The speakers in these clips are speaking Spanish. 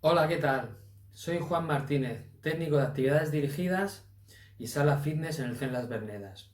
Hola, ¿qué tal? Soy Juan Martínez, técnico de actividades dirigidas y sala fitness en el CEN Las Bernedas.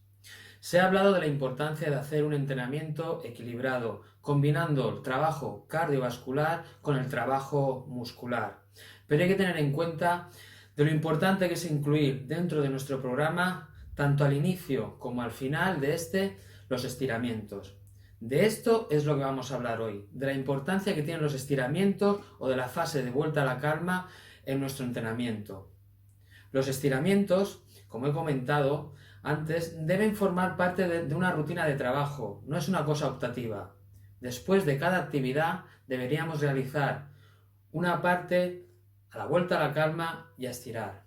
Se ha hablado de la importancia de hacer un entrenamiento equilibrado, combinando el trabajo cardiovascular con el trabajo muscular. Pero hay que tener en cuenta de lo importante que es incluir dentro de nuestro programa, tanto al inicio como al final de los estiramientos. De esto es lo que vamos a hablar hoy, de la importancia que tienen los estiramientos o de la fase de vuelta a la calma en nuestro entrenamiento. Los estiramientos, como he comentado antes, deben formar parte de una rutina de trabajo, no es una cosa optativa. Después de cada actividad deberíamos realizar una parte a la vuelta a la calma y a estirar.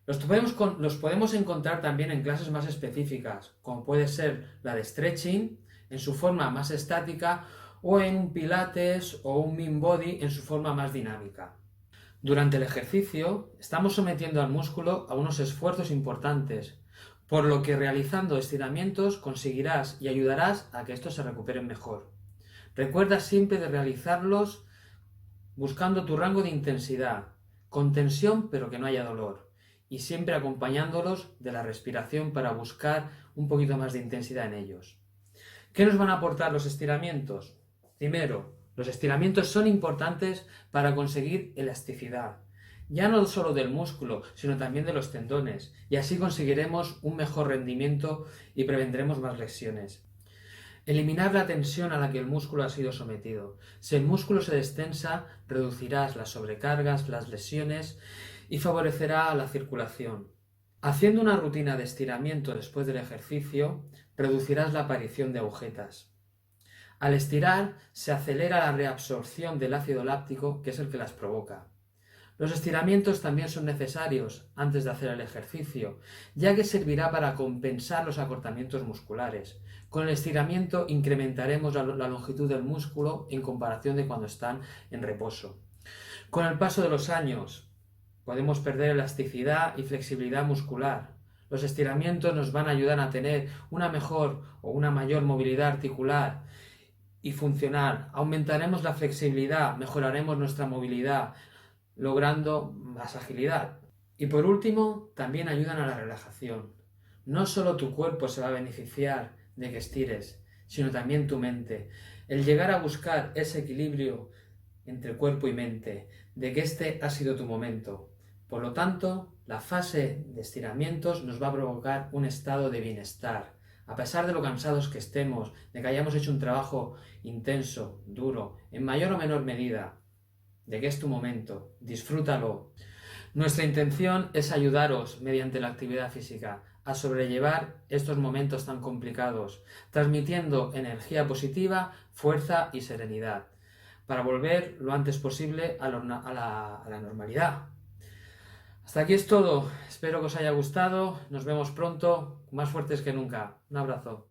Los podemos encontrar también en clases más específicas, como puede ser la de stretching, en su forma más estática, o en un pilates o un min body en su forma más dinámica. Durante el ejercicio estamos sometiendo al músculo a unos esfuerzos importantes, por lo que realizando estiramientos conseguirás y ayudarás a que estos se recuperen mejor. Recuerda siempre de realizarlos buscando tu rango de intensidad, con tensión pero que no haya dolor, y siempre acompañándolos de la respiración para buscar un poquito más de intensidad en ellos. ¿Qué nos van a aportar los estiramientos? Primero, los estiramientos son importantes para conseguir elasticidad, ya no solo del músculo, sino también de los tendones, y así conseguiremos un mejor rendimiento y prevendremos más lesiones. Eliminar la tensión a la que el músculo ha sido sometido. Si el músculo se destensa, reducirás las sobrecargas, las lesiones y favorecerá la circulación. Haciendo una rutina de estiramiento después del ejercicio, reducirás la aparición de agujetas. Al estirar, se acelera la reabsorción del ácido láctico, que es el que las provoca. Los estiramientos también son necesarios antes de hacer el ejercicio, ya que servirá para compensar los acortamientos musculares. Con el estiramiento incrementaremos la longitud del músculo en comparación de cuando están en reposo. Con el paso de los años, podemos perder elasticidad y flexibilidad muscular. Los estiramientos nos van a ayudar a tener una mejor o una mayor movilidad articular y funcional. Aumentaremos la flexibilidad, mejoraremos nuestra movilidad, logrando más agilidad. Y por último, también ayudan a la relajación. No solo tu cuerpo se va a beneficiar de que estires, sino también tu mente. El llegar a buscar ese equilibrio entre cuerpo y mente, de que este ha sido tu momento. Por lo tanto, la fase de estiramientos nos va a provocar un estado de bienestar. A pesar de lo cansados que estemos, de que hayamos hecho un trabajo intenso, duro, en mayor o menor medida, de que es tu momento, disfrútalo. Nuestra intención es ayudaros mediante la actividad física a sobrellevar estos momentos tan complicados, transmitiendo energía positiva, fuerza y serenidad, para volver lo antes posible a la normalidad. Hasta aquí es todo, espero que os haya gustado, nos vemos pronto, más fuertes que nunca. Un abrazo.